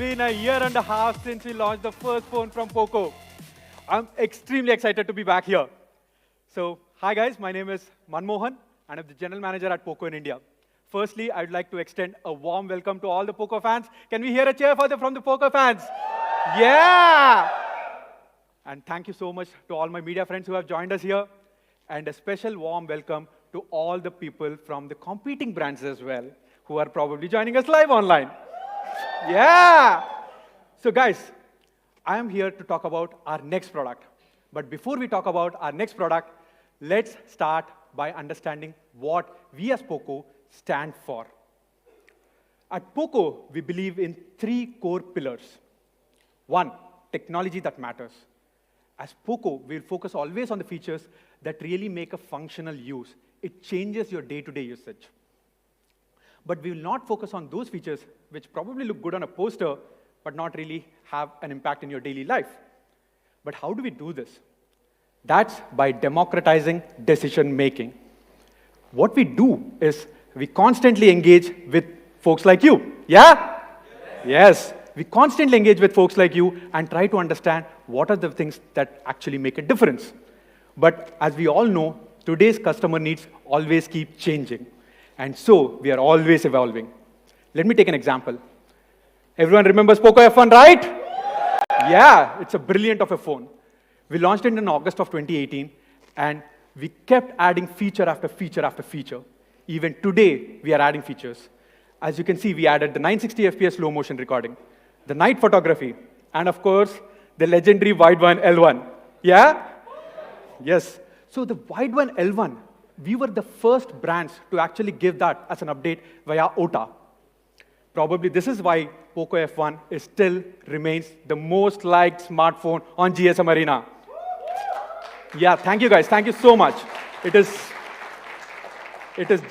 been a year and a half since we launched the first phone from POCO. I'm extremely excited to be back here. So, hi guys, my name is Manmohan, and I'm the General Manager at POCO in India. Firstly, I'd like to extend a warm welcome to all the POCO fans. Can we hear a cheer from the POCO fans? Yeah! And thank you so much to all my media friends who have joined us here. And a special warm welcome to all the people from the competing brands as well, who are probably joining us live online. Yeah! So guys, I am here to talk about our next product. But before we talk about our next product, let's start by understanding what we as POCO stand for. At POCO, we believe in 3 core pillars. 1, technology that matters. As POCO, we'll focus always on the features that really make a functional use. It changes your day-to-day usage. But we will not focus on those features which probably look good on a poster, but not really have an impact in your daily life. But how do we do this? That's by democratizing decision-making. What we do is we constantly engage with folks like you. Yeah? Yes. We constantly engage with folks like you and try to understand what are the things that actually make a difference. But as we all know, today's customer needs always keep changing. And so we are always evolving. Let me take an example. Everyone remembers POCO F1, right? Yeah, it's a brilliant of a phone. We launched it in August of 2018, and we kept adding feature after feature after feature. Even today, we are adding features. As you can see, we added the 960 FPS slow motion recording, the night photography, and of course, the legendary wide one L1. Yeah? Yes. So the wide one L1, we were the first brands to actually give that as an update via OTA. Probably this is why POCO F1 still remains the most liked smartphone on GSM Arena. Yeah, thank you guys. Thank you so much. It is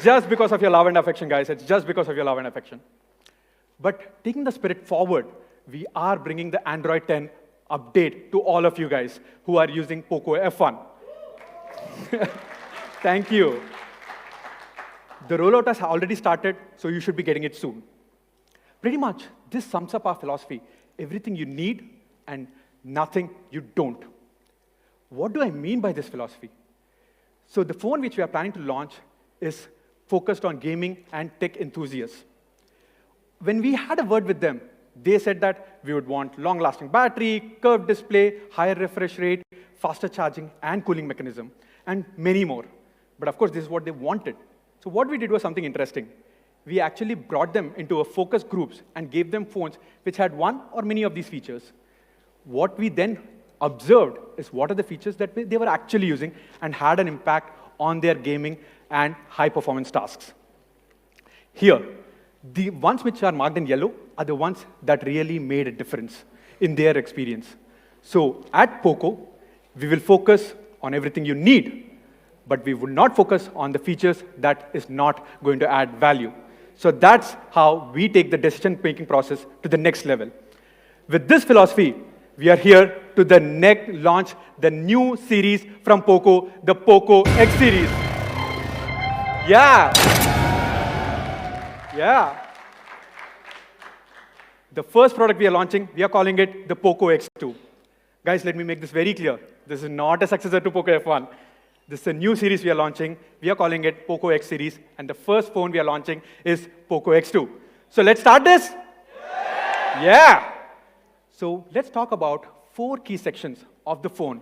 just because of your love and affection, guys. It's just because of your love and affection. But taking the spirit forward, we are bringing the Android 10 update to all of you guys who are using POCO F1. Thank you. The rollout has already started, so you should be getting it soon. Pretty much, this sums up our philosophy. Everything you need and nothing you don't. What do I mean by this philosophy? So the phone which we are planning to launch is focused on gaming and tech enthusiasts. When we had a word with them, they said that we would want long-lasting battery, curved display, higher refresh rate, faster charging and cooling mechanism, and many more. But of course, this is what they wanted. So what we did was something interesting. We actually brought them into a focus groups and gave them phones which had one or many of these features. What we then observed is what are the features that they were actually using and had an impact on their gaming and high-performance tasks. Here, the ones which are marked in yellow are the ones that really made a difference in their experience. So at POCO, we will focus on everything you need, but we would not focus on the features that is not going to add value. So that's how we take the decision-making process to the next level. With this philosophy, we are here to launch the new series from POCO, the POCO X series. Yeah. Yeah. The first product we are launching, we are calling it the POCO X2. Guys, let me make this very clear. This is not a successor to POCO F1. This is a new series we are launching. We are calling it POCO X series, and the first phone we are launching is POCO X2. So let's start this? Yeah. So let's talk about 4 key sections of the phone.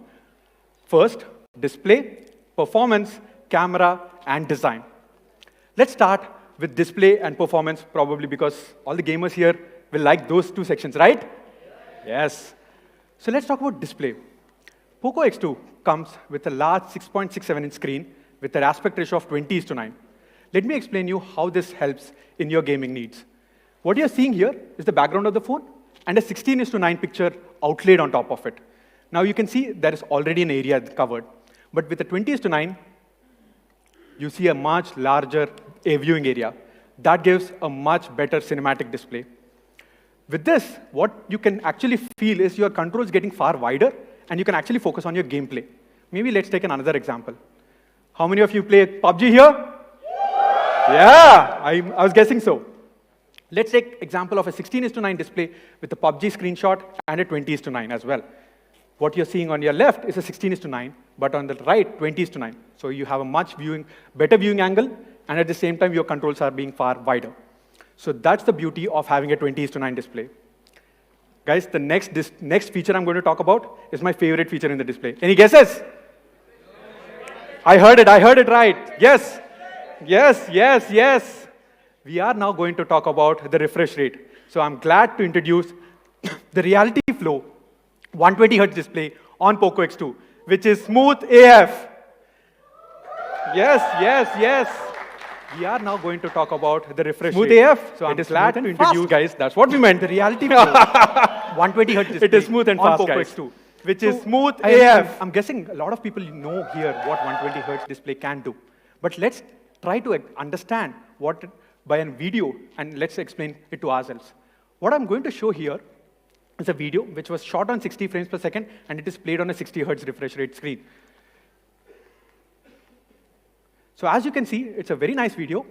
First, display, performance, camera, and design. Let's start with display and performance, probably because all the gamers here will like those 2 sections, right? Yes. So let's talk about display. POCO X2 comes with a large 6.67-inch screen with an aspect ratio of 20:9. Let me explain you how this helps in your gaming needs. What you're seeing here is the background of the phone and a 16:9 picture outlaid on top of it. Now you can see there is already an area covered. But with the 20:9, you see a much larger viewing area. That gives a much better cinematic display. With this, what you can actually feel is your controls getting far wider, and you can actually focus on your gameplay. Maybe let's take another example. How many of you play PUBG here? Yeah, I was guessing so. Let's take example of a 16:9 display with a PUBG screenshot and a 20:9 as well. What you're seeing on your left is a 16:9, but on the right, 20:9. So you have a much better viewing angle, and at the same time, your controls are being far wider. So that's the beauty of having a 20:9 display. Guys, the next feature I'm going to talk about is my favorite feature in the display. Any guesses? I heard it right. Yes, yes, yes, yes. We are now going to talk about the refresh rate. So I'm glad to introduce the Reality Flow 120 Hz display on POCO X2, which is smooth AF. Yes, yes, yes. We are now going to talk about the refresh rate. Smooth AF. So I'm glad to introduce, guys, that's what we meant, the Reality Flow 120 Hz display. It is smooth and fast, on POCO guys. X2, which is smooth AF. I'm guessing a lot of people know here what 120 Hz display can do. But let's try to understand what by a video, and let's explain it to ourselves. What I'm going to show here is a video which was shot on 60 frames per second, and it is played on a 60 Hz refresh rate screen. So as you can see, it's a very nice video,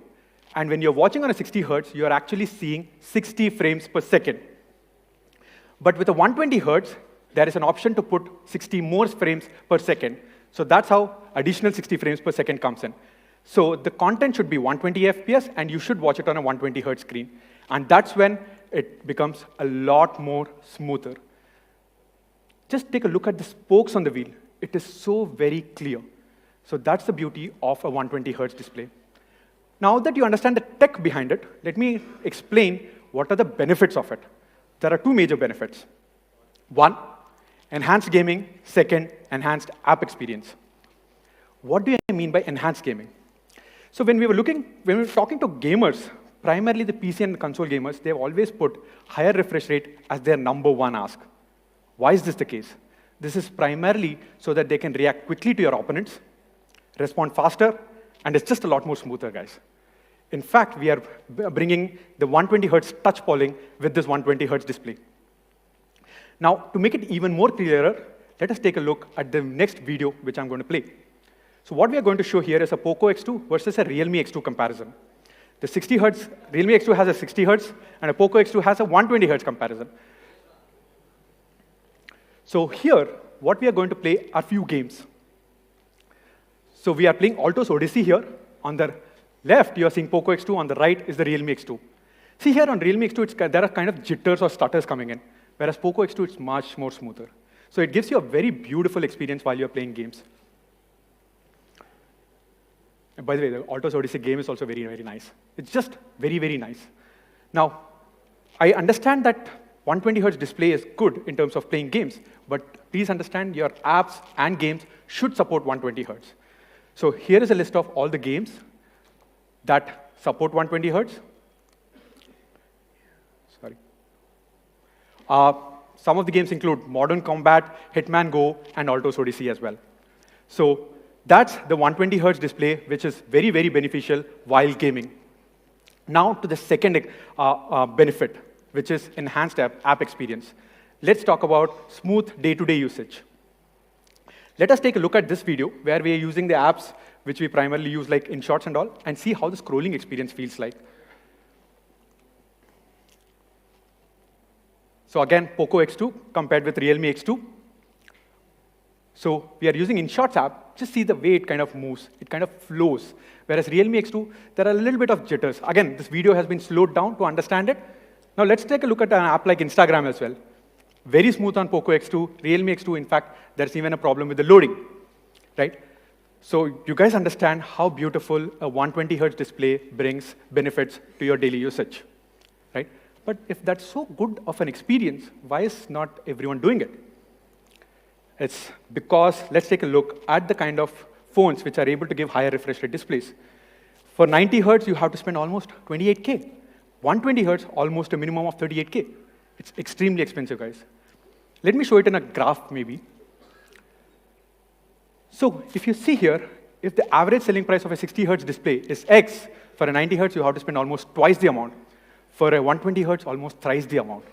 and when you're watching on a 60 Hz, you're actually seeing 60 frames per second. But with a 120 Hz, there is an option to put 60 more frames per second. So that's how additional 60 frames per second comes in. So the content should be 120 FPS, and you should watch it on a 120 Hz screen. And that's when it becomes a lot more smoother. Just take a look at the spokes on the wheel. It is so very clear. So that's the beauty of a 120 Hz display. Now that you understand the tech behind it, let me explain what are the benefits of it. There are two major benefits. One, enhanced gaming. Second, enhanced app experience. What do I mean by enhanced gaming? So when we were talking to gamers, primarily the PC and the console gamers, they've always put higher refresh rate as their #1 ask. Why is this the case? This is primarily so that they can react quickly to your opponents, respond faster, and it's just a lot more smoother, guys. In fact, we are bringing the 120 Hz touch polling with this 120 Hz display. Now, to make it even more clearer, let us take a look at the next video which I'm going to play. So what we are going to show here is a POCO X2 versus a Realme X2 comparison. The 60 Hz, Realme X2 has a 60 Hz, and a POCO X2 has a 120 Hz comparison. So here, what we are going to play are few games. So we are playing Alto's Odyssey here. On the left, you are seeing POCO X2. On the right is the Realme X2. See here on Realme X2, there are kind of jitters or stutters coming in, whereas POCO X2, it's much more smoother. So it gives you a very beautiful experience while you're playing games. And by the way, the Alto's Odyssey game is also very, very nice. It's just very, very nice. Now, I understand that 120 Hz display is good in terms of playing games, but please understand your apps and games should support 120 Hz. So here is a list of all the games that support 120 Hz. Sorry. Some of the games include Modern Combat, Hitman Go, and Alto's Odyssey as well. So that's the 120 Hz display, which is very, very beneficial while gaming. Now to the second benefit, which is enhanced app experience. Let's talk about smooth day-to-day usage. Let us take a look at this video where we are using the apps which we primarily use like InShots and all, and see how the scrolling experience feels like. So again, POCO X2 compared with Realme X2. So we are using InShots app. Just see the way it kind of moves. It kind of flows. Whereas Realme X2, there are a little bit of jitters. Again, this video has been slowed down to understand it. Now let's take a look at an app like Instagram as well. Very smooth on POCO X2, Realme X2. In fact, there's even a problem with the loading, right? So you guys understand how beautiful a 120 Hz display brings benefits to your daily usage, right? But if that's so good of an experience, why is not everyone doing it? It's because, let's take a look at the kind of phones which are able to give higher refresh rate displays. For 90 Hz, you have to spend almost 28K. 120 Hz, almost a minimum of 38K. It's extremely expensive, guys. Let me show it in a graph, maybe. So if you see here, if the average selling price of a 60 Hz display is X, for a 90 Hz, you have to spend almost twice the amount. For a 120 Hz, almost thrice the amount.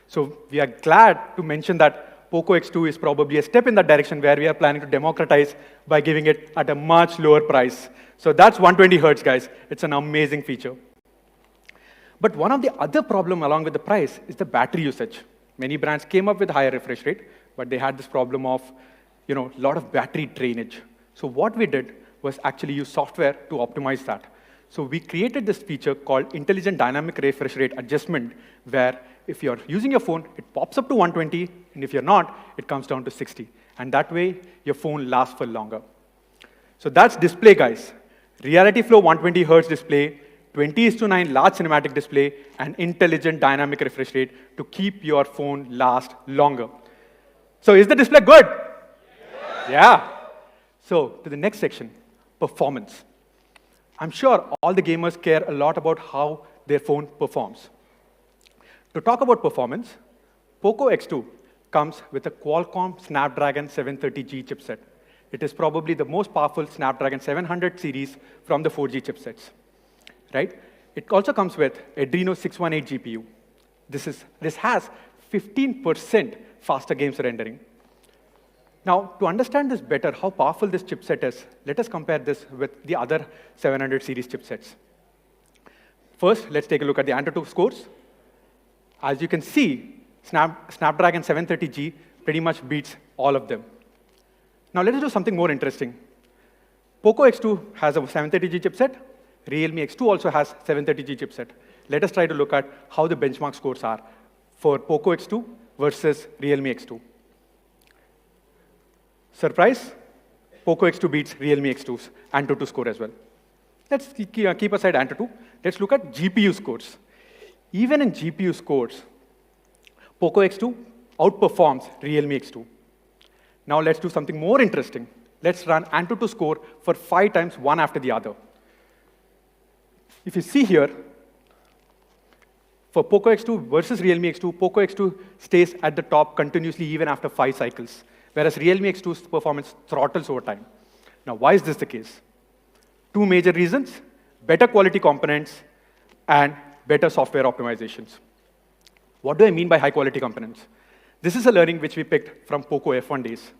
So we are glad to mention that POCO X2 is probably a step in that direction where we are planning to democratize by giving it at a much lower price. So that's 120 Hz, guys. It's an amazing feature. But one of the other problem along with the price is the battery usage. Many brands came up with higher refresh rate, but they had this problem of a lot of battery drainage. So what we did was actually use software to optimize that. So we created this feature called Intelligent Dynamic Refresh Rate Adjustment, where if you're using your phone, it pops up to 120, and if you're not, it comes down to 60. And that way, your phone lasts for longer. So that's display, guys. Reality Flow 120 Hertz display, 20:9 large cinematic display, and intelligent dynamic refresh rate to keep your phone last longer. So is the display good? Yeah. So to the next section, performance. I'm sure all the gamers care a lot about how their phone performs. To talk about performance, POCO X2 comes with a Qualcomm Snapdragon 730G chipset. It is probably the most powerful Snapdragon 700 series from the 4G chipsets, right? It also comes with Adreno 618 GPU. This has 15% faster games rendering. Now, to understand this better, how powerful this chipset is, let us compare this with the other 700 series chipsets. First, let's take a look at the AnTuTu scores. As you can see, Snapdragon 730G pretty much beats all of them. Now, let's do something more interesting. POCO X2 has a 730G chipset. Realme X2 also has 730G chipset. Let us try to look at how the benchmark scores are for POCO X2 versus Realme X2. Surprise, POCO X2 beats Realme X2's AnTuTu score as well. Let's keep aside AnTuTu. Let's look at GPU scores. Even in GPU scores, POCO X2 outperforms Realme X2. Now let's do something more interesting. Let's run AnTuTu score for 5 times, one after the other. If you see here, for POCO X2 versus Realme X2, POCO X2 stays at the top continuously even after 5 cycles, whereas Realme X2's performance throttles over time. Now, why is this the case? 2 major reasons: better quality components and better software optimizations. What do I mean by high quality components? This is a learning which we picked from POCO F1 days,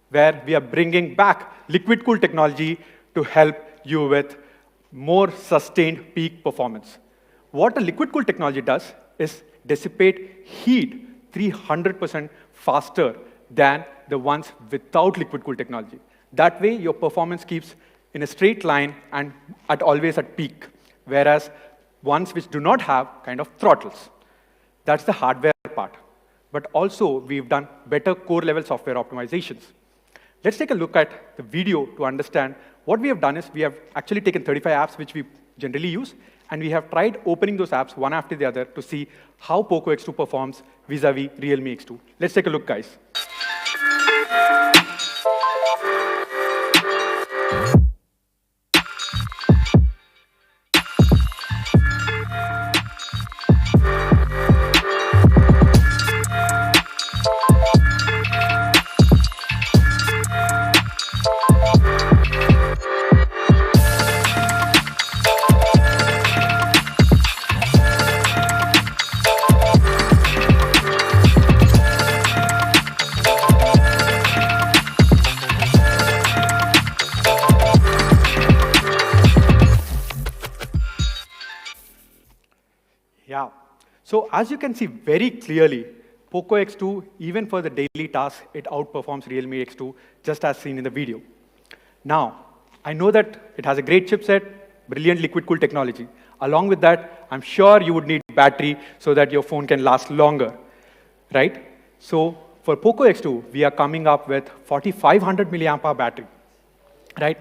where we are bringing back liquid cool technology to help you with more sustained peak performance. What a liquid cool technology does is dissipate heat 300% faster than the ones without liquid cool technology. That way, your performance keeps in a straight line and always at peak, whereas ones which do not have kind of throttles. That's the hardware part. But also, we've done better core-level software optimizations. Let's take a look at the video to understand what we have done is we have actually taken 35 apps which we generally use, and we have tried opening those apps one after the other to see how POCO X2 performs vis-a-vis Realme X2. Let's take a look, guys. Yeah. So as you can see very clearly, POCO X2, even for the daily tasks, it outperforms Realme X2, just as seen in the video. Now, I know that it has a great chipset, brilliant liquid cool technology. Along with that, I'm sure you would need battery so that your phone can last longer, right? So for POCO X2, we are coming up with 4,500 milliamp hour battery, right?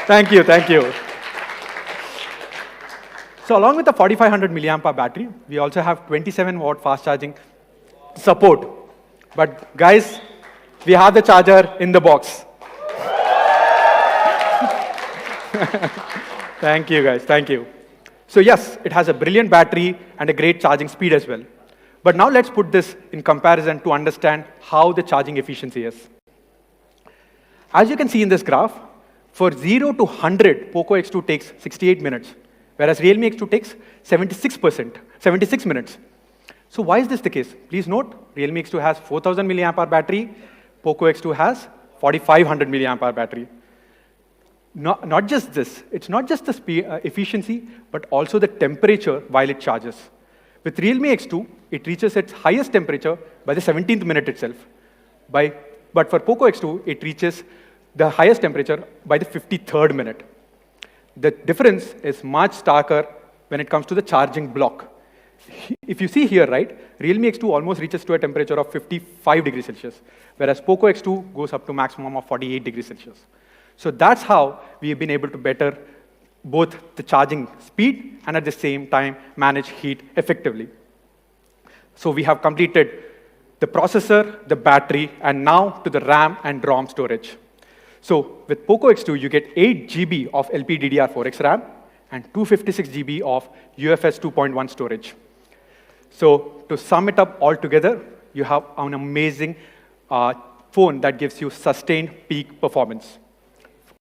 Thank you, thank you. So along with the 4,500 milliamp hour battery, we also have 27 watt fast charging support. But guys, we have the charger in the box. Thank you, guys, thank you. So yes, it has a brilliant battery and a great charging speed as well. But now let's put this in comparison to understand how the charging efficiency is. As you can see in this graph, for 0 to 100, POCO X2 takes 68 minutes. Whereas Realme X2 takes 76 minutes. So why is this the case? Please note, Realme X2 has 4,000 milliamp hour battery, POCO X2 has 4,500 milliamp hour battery. not just this, it's not just the efficiency, but also the temperature while it charges. With Realme X2, it reaches its highest temperature by the 17th minute itself. But for POCO X2, it reaches the highest temperature by the 53rd minute. The difference is much starker when it comes to the charging block. If you see here, right, Realme X2 almost reaches to a temperature of 55 degrees Celsius, whereas POCO X2 goes up to maximum of 48 degrees Celsius. So that's how we have been able to better both the charging speed and at the same time manage heat effectively. So we have completed the processor, the battery, and now to the RAM and ROM storage. So with POCO X2, you get 8 GB of LPDDR4X RAM and 256 GB of UFS 2.1 storage. So to sum it up all together, you have an amazing phone that gives you sustained peak performance.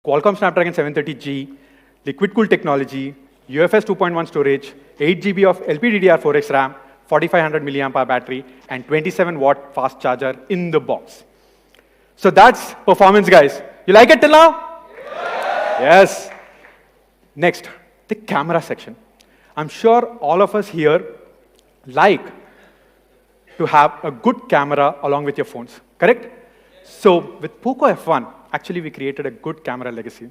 Qualcomm Snapdragon 730G, liquid-cooled technology, UFS 2.1 storage, 8 GB of LPDDR4X RAM, 4500 milliampere battery, and 27-watt fast charger in the box. So that's performance, guys. You like it till now? Yes. Next, the camera section. I'm sure all of us here like to have a good camera along with your phones, correct? So with POCO F1, actually we created a good camera legacy.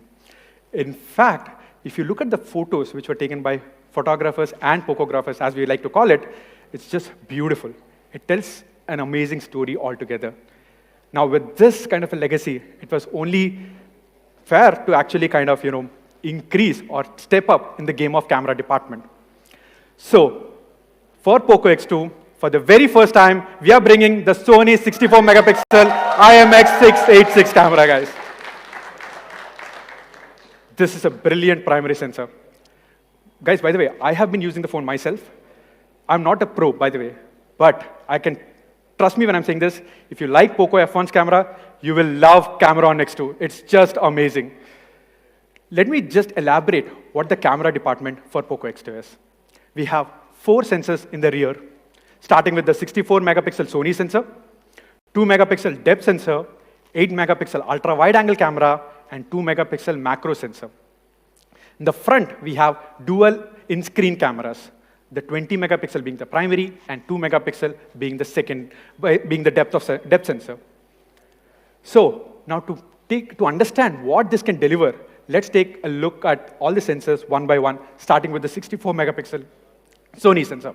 In fact, if you look at the photos which were taken by photographers and POCOgraphers, as we like to call it, it's just beautiful. It tells an amazing story altogether. Now with this kind of a legacy, it was only fair to actually kind of, increase or step up in the game of camera department. So for POCO X2, for the very first time, we are bringing the Sony 64 megapixel IMX686 camera, guys. This is a brilliant primary sensor. Guys, by the way, I have been using the phone myself. I'm not a pro, by the way, but I can trust me when I'm saying this. If you like POCO F1's camera, you will love camera on X2. It's just amazing. Let me just elaborate what the camera department for POCO X2 is. We have 4 sensors in the rear, starting with the 64 megapixel Sony sensor, 2 megapixel depth sensor, 8 megapixel ultra wide angle camera, and 2 megapixel macro sensor. In the front, we have dual in-screen cameras, the 20 megapixel being the primary and 2 megapixel being the second, being the depth sensor. So now to understand what this can deliver, let's take a look at all the sensors one by one, starting with the 64 megapixel Sony sensor.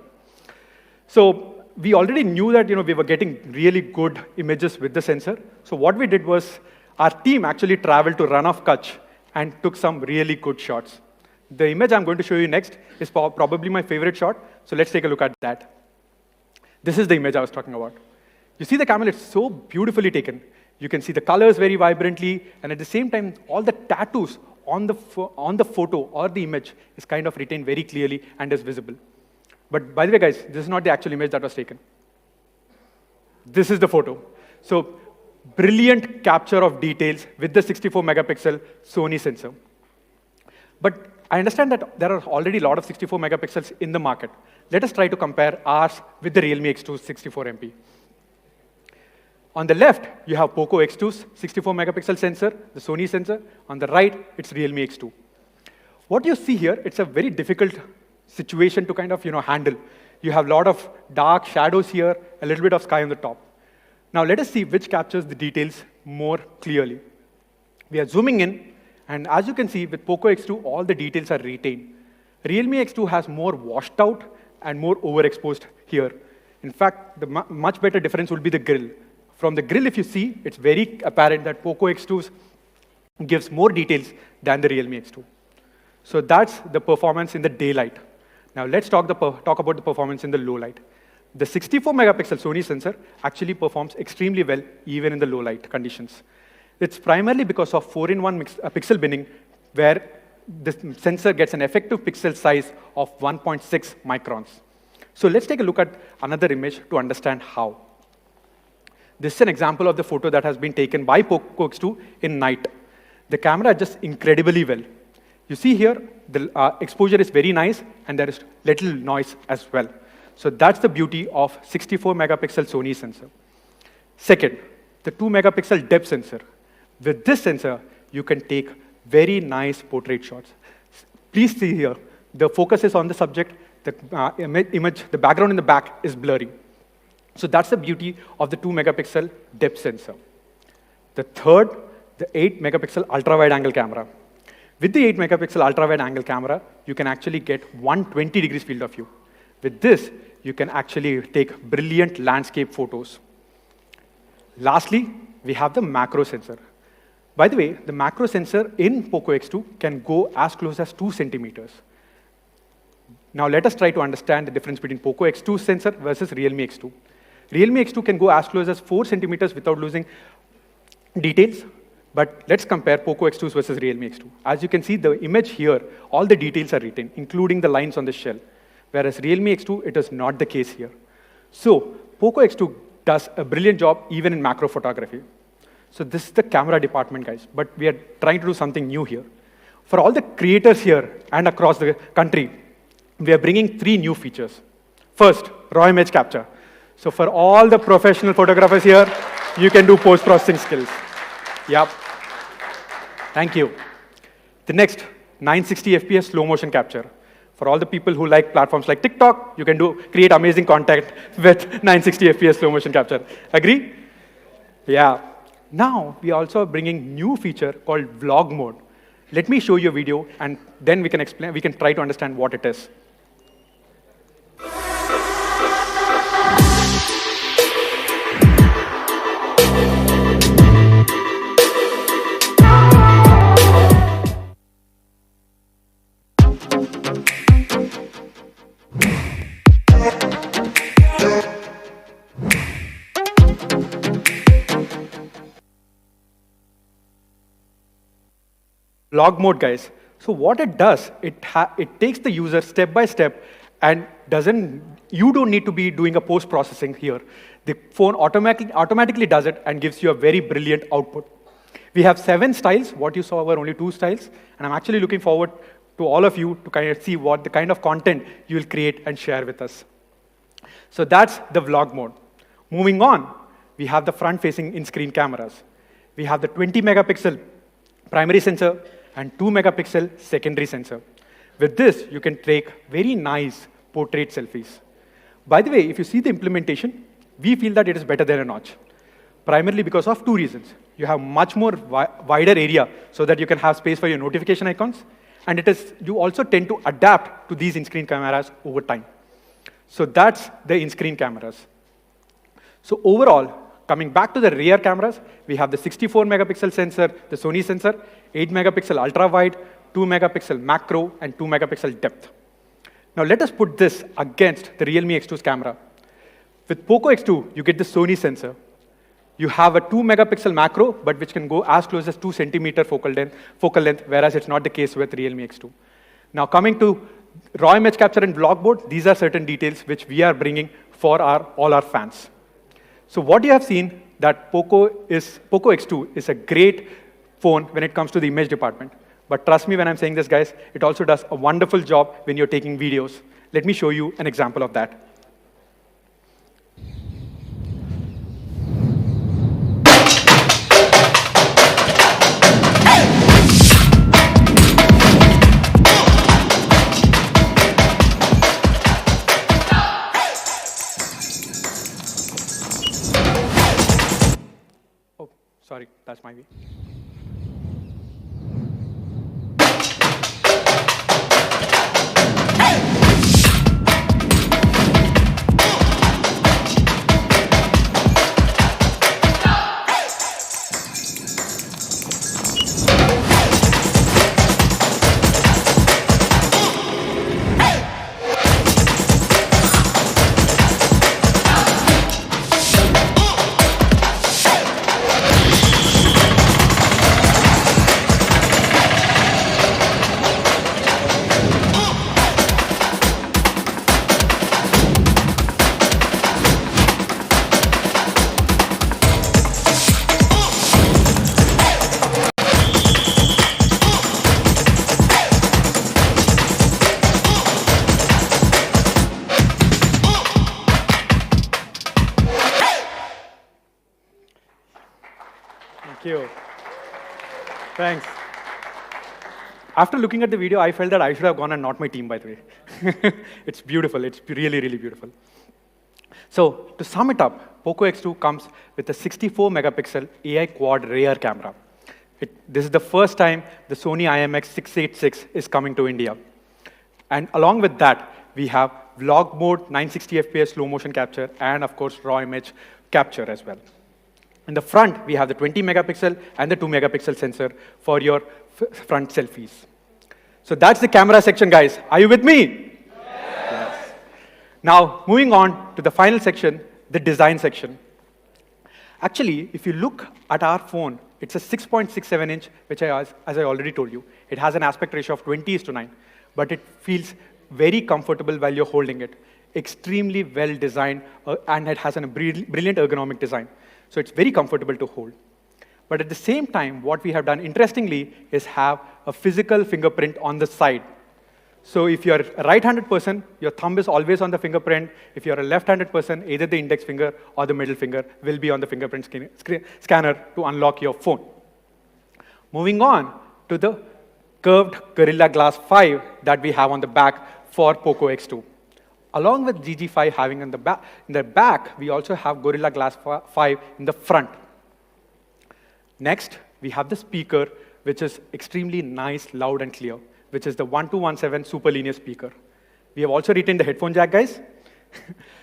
So we already knew that we were getting really good images with the sensor. So what we did was our team actually traveled to Run of Kutch and took some really good shots. The image I'm going to show you next is probably my favorite shot. So let's take a look at that. This is the image I was talking about. You see the camera, it's so beautifully taken. You can see the colors very vibrantly, and at the same time, all the tattoos on the photo or the image is kind of retained very clearly and is visible. But by the way, guys, this is not the actual image that was taken. This is the photo. So brilliant capture of details with the 64 megapixel Sony sensor. But I understand that there are already a lot of 64 megapixels in the market. Let us try to compare ours with the Realme X2 64 MP. On the left, you have POCO X2's 64 megapixel sensor, the Sony sensor. On the right, it's Realme X2. What you see here, it's a very difficult situation to kind of handle. You have a lot of dark shadows here, a little bit of sky on the top. Now let us see which captures the details more clearly. We are zooming in, and as you can see, with POCO X2, all the details are retained. Realme X2 has more washed out and more overexposed here. In fact, the much better difference will be the grill. From the grill, if you see, it's very apparent that POCO X2 gives more details than the Realme X2. So that's the performance in the daylight. Now let's talk about the performance in the low light. The 64 megapixel Sony sensor actually performs extremely well even in the low light conditions. It's primarily because of 4-in-1 pixel binning, where the sensor gets an effective pixel size of 1.6 microns. So let's take a look at another image to understand how. This is an example of the photo that has been taken by POCO X2 in night. The camera adjusts incredibly well. You see here, the exposure is very nice, and there is little noise as well. So that's the beauty of 64 megapixel Sony sensor. Second, the 2 megapixel depth sensor. With this sensor, you can take very nice portrait shots. Please see here, the focus is on the subject, the image, the background in the back is blurry. So that's the beauty of the 2-megapixel depth sensor. The third, the 8-megapixel ultra-wide-angle camera. With the 8-megapixel ultra-wide-angle camera, you can actually get 120 degrees field of view. With this, you can actually take brilliant landscape photos. Lastly, we have the macro sensor. By the way, the macro sensor in POCO X2 can go as close as 2 centimeters. Now let us try to understand the difference between POCO X2 sensor versus Realme X2. Realme X2 can go as close as 4 centimeters without losing details, but let's compare POCO X2 versus Realme X2. As you can see, the image here, all the details are written, including the lines on the shell, whereas Realme X2, it is not the case here. So POCO X2 does a brilliant job even in macro photography. So this is the camera department, guys, but we are trying to do something new here. For all the creators here and across the country, we are bringing 3 new features. First, raw image capture. So for all the professional photographers here, you can do post-processing skills. Yep. Thank you. The next, 960 FPS slow motion capture. For all the people who like platforms like TikTok, you can create amazing content with 960 FPS slow motion capture. Agree? Yeah. Now, we also are bringing new feature called vlog mode. Let me show you a video, and then we can try to understand what it is. Vlog mode, guys. So what it does, it takes the user step by step and you don't need to be doing a post-processing here. The phone automatically does it and gives you a very brilliant output. We have 7 styles. What you saw were only 2 styles. And I'm actually looking forward to all of you to kind of see what the kind of content you will create and share with us. So that's the vlog mode. Moving on, we have the front-facing in-screen cameras. We have the 20-megapixel primary sensor and 2-megapixel secondary sensor. With this, you can take very nice portrait selfies. By the way, if you see the implementation, we feel that it is better than a notch, primarily because of 2 reasons. You have much more wider area so that you can have space for your notification icons, and you also tend to adapt to these in-screen cameras over time. So that's the in-screen cameras. So overall, coming back to the rear cameras, we have the 64-megapixel sensor, the Sony sensor, 8-megapixel ultra-wide, 2-megapixel macro, and 2-megapixel depth. Now let us put this against the Realme X2's camera. With POCO X2, you get the Sony sensor. You have a 2-megapixel macro, but which can go as close as 2 centimeter focal length, whereas it's not the case with Realme X2. Now coming to raw image capture and vlog mode, these are certain details which we are bringing for all our fans. So what you have seen that POCO X2 is a great phone when it comes to the image department. But trust me when I'm saying this, guys, it also does a wonderful job when you're taking videos. Let me show you an example of that. Sorry, that's my way. Thank you. Thanks. After looking at the video, I felt that I should have gone and not my team, by the way. It's beautiful. It's really, really beautiful. So to sum it up, POCO X2 comes with a 64 megapixel AI quad rear camera. This is the first time the Sony IMX686 is coming to India. And along with that, we have vlog mode, 960 FPS slow motion capture, and of course, raw image capture as well. In the front, we have the 20 megapixel and the 2 megapixel sensor for your front selfies. So that's the camera section, guys. Are you with me? Yes. Now, moving on to the final section, the design section. Actually, if you look at our phone, it's a 6.67 inch, which as I already told you, it has an aspect ratio of 20:9, but it feels very comfortable while you're holding it. Extremely well designed, and it has a brilliant ergonomic design. So it's very comfortable to hold. But at the same time, what we have done, interestingly, is have a physical fingerprint on the side. So if you're a right-handed person, your thumb is always on the fingerprint. If you're a left-handed person, either the index finger or the middle finger will be on the fingerprint scanner to unlock your phone. Moving on to the curved Gorilla Glass 5 that we have on the back for POCO X2. Along with GG5 having in the back, we also have Gorilla Glass 5 in the front. Next, we have the speaker, which is extremely nice, loud, and clear, which is the 1217 super linear speaker. We have also retained the headphone jack, guys.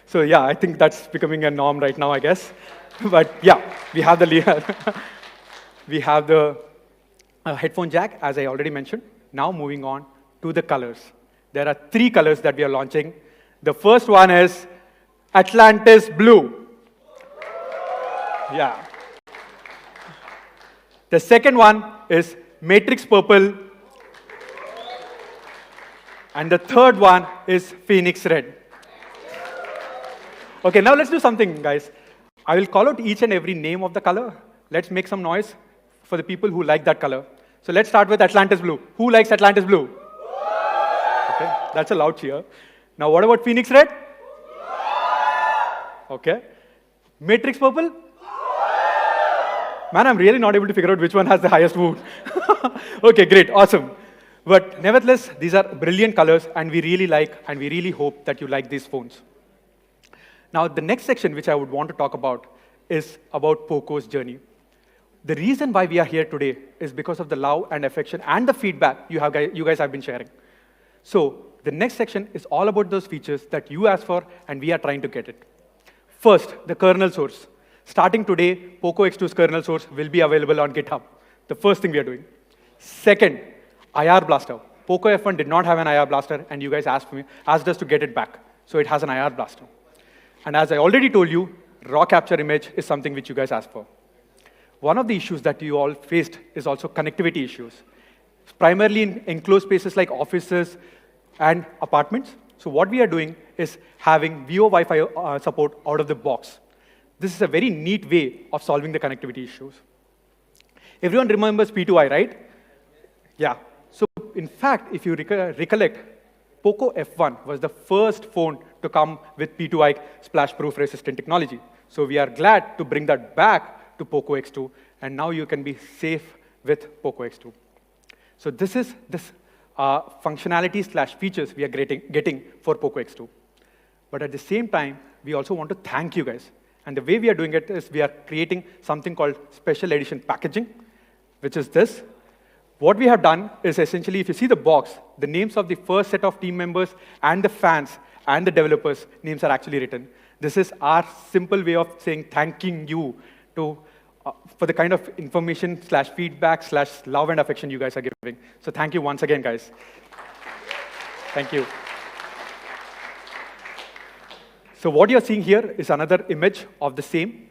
So yeah, I think that's becoming a norm right now, I guess. But yeah, we have the headphone jack, as I already mentioned. Now moving on to the colors. There are 3 colors that we are launching. The first one is Atlantis Blue. Yeah. The second one is Matrix Purple. And the third one is Phoenix Red. Okay, now let's do something, guys. I will call out each and every name of the color. Let's make some noise for the people who like that color. So let's start with Atlantis Blue. Who likes Atlantis Blue? Okay, that's a loud cheer. Now what about Phoenix Red? Okay. Matrix Purple? Man, I'm really not able to figure out which one has the highest vote. Okay, great, awesome. But nevertheless, these are brilliant colors, and we really like, and we really hope that you like these phones. Now, the next section which I would want to talk about is about POCO's journey. The reason why we are here today is because of the love and affection and the feedback you guys have been sharing. So the next section is all about those features that you asked for, and we are trying to get it. First, the kernel source. Starting today, POCO X2's kernel source will be available on GitHub. The first thing we are doing. Second, IR blaster. POCO F1 did not have an IR blaster, and you guys asked us to get it back. So it has an IR blaster. And as I already told you, raw capture image is something which you guys asked for. One of the issues that you all faced is also connectivity issues, primarily in enclosed spaces like offices and apartments. So what we are doing is having VO Wi-Fi support out of the box. This is a very neat way of solving the connectivity issues. Everyone remembers P2i, right? Yeah. So in fact, if you recollect, POCO F1 was the first phone to come with P2i splash-proof resistant technology. So we are glad to bring that back to POCO X2, and now you can be safe with POCO X2. So this is functionality/features we are getting for POCO X2. But at the same time, we also want to thank you guys. And the way we are doing it is we are creating something called special edition packaging, which is this. What we have done is essentially, if you see the box, the names of the first set of team members and the fans and the developers' names are actually written. This is our simple way of saying thanking you for the kind of information/feedback/love and affection you guys are giving. So thank you once again, guys. Thank you. So what you're seeing here is another image of the same.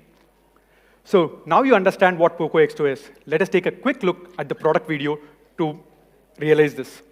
So now you understand what POCO X2 is. Let us take a quick look at the product video to realize this.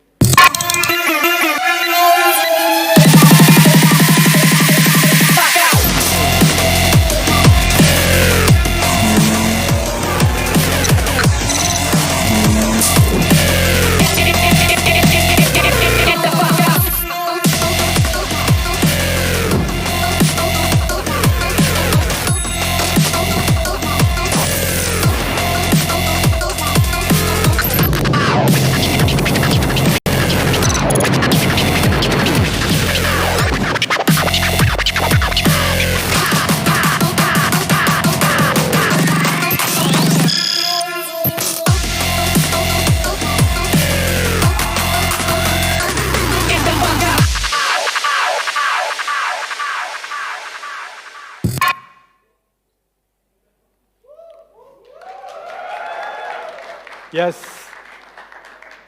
Yes.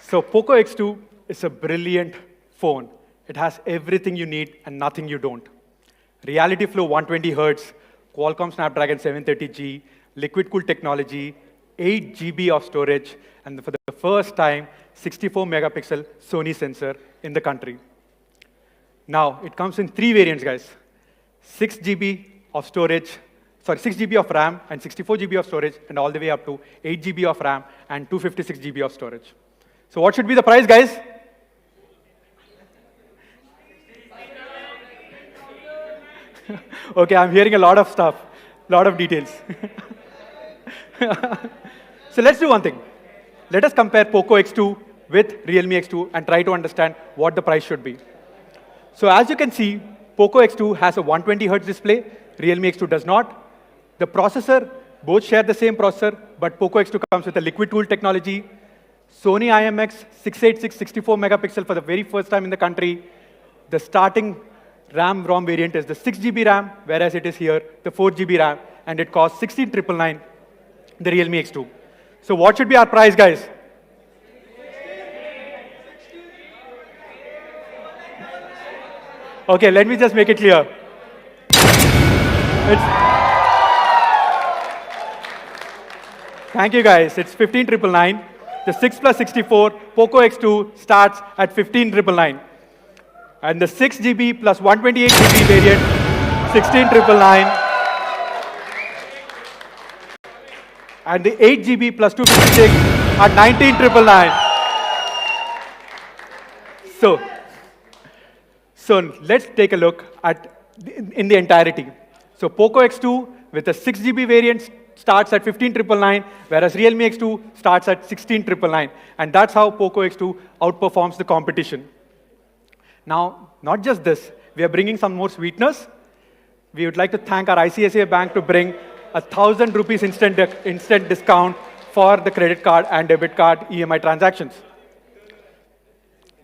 So POCO X2 is a brilliant phone. It has everything you need and nothing you don't. Reality flow 120 Hertz, Qualcomm Snapdragon 730G, liquid cooled technology, 8 GB of storage, and for the first time, 64 megapixel Sony sensor in the country. Now, it comes in 3 variants, guys. 6 GB of storage, 6 GB of RAM and 64 GB of storage, and all the way up to 8 GB of RAM and 256 GB of storage. So what should be the price, guys? Okay, I'm hearing a lot of stuff, a lot of details. So let's do one thing. Let us compare POCO X2 with Realme X2 and try to understand what the price should be. So as you can see, POCO X2 has a 120 Hz display, Realme X2 does not. The processor, both share the same processor, but POCO X2 comes with a liquid cooled technology. Sony IMX 686 64 megapixel for the very first time in the country. The starting RAM-ROM variant is the 6 GB RAM, whereas it is here the 4 GB RAM, and it costs 16,999, the Realme X2. So what should be our price, guys? Okay, let me just make it clear. Thank you, guys. It's 15,999. The 6 plus 64 POCO X2 starts at 15,999. And the 6 GB plus 128 GB variant, 16,999. And the 8 GB plus 256 at 19,999. So let's take a look at in the entirety. So POCO X2 with a 6 GB variant starts at 15,999, whereas Realme X2 starts at 16,999. And that's how POCO X2 outperforms the competition. Now, not just this, we are bringing some more sweeteners. We would like to thank our ICICI Bank to bring 1,000 rupees instant discount for the credit card and debit card EMI transactions.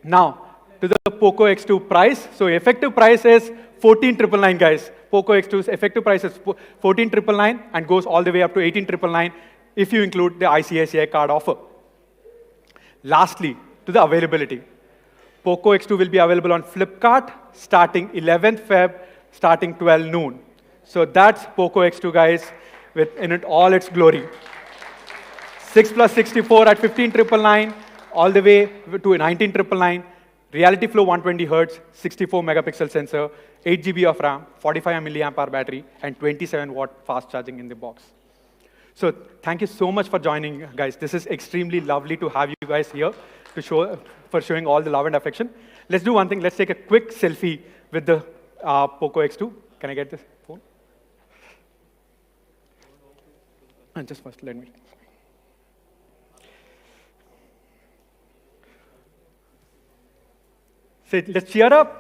Now, to the POCO X2 price. So effective price is 14,999, guys. POCO X2's effective price is 14,999 and goes all the way up to 18,999 if you include the ICICI card offer. Lastly, to the availability. POCO X2 will be available on Flipkart starting 11th Feb, starting 12 noon. So that's POCO X2, guys, with in it all its glory. 6 plus 64 at 15,999, all the way to 19,999. Reality flow 120 Hz, 64 megapixel sensor, 8 GB of RAM, 45 milliamp hour battery, and 27 watt fast charging in the box. So thank you so much for joining, guys. This is extremely lovely to have you guys here for showing all the love and affection. Let's do one thing. Let's take a quick selfie with the POCO X2. Can I get this phone? And just first, let me. Say, let's cheer up.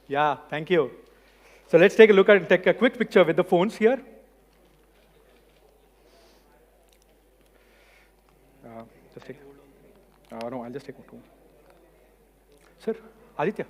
Yeah, thank you. So let's take a look and take a quick picture with the phones here. Just take. No, I'll just take one. Sir, Aditya.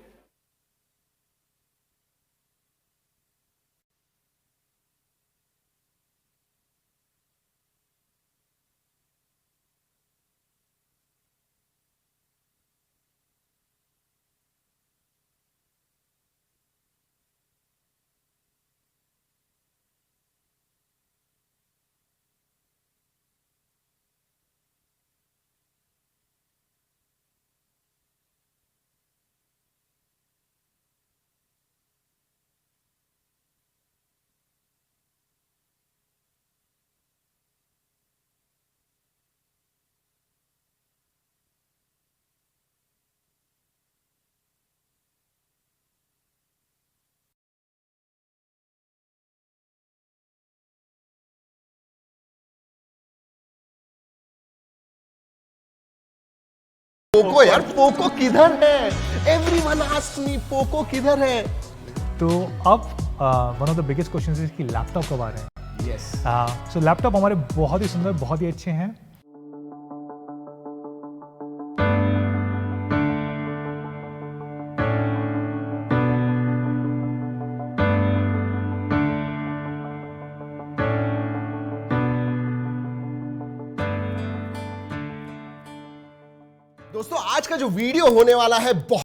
Poco यार, Poco किधर है? Everyone asks me Poco किधर है? तो अब one of the biggest question is कि laptop कब आ रहे हैं? Yes. सो लैपटॉप हमारे बहुत ही सुंदर, बहुत ही अच्छे हैं. दोस्तों आज का जो वीडियो होने वाला है बहुत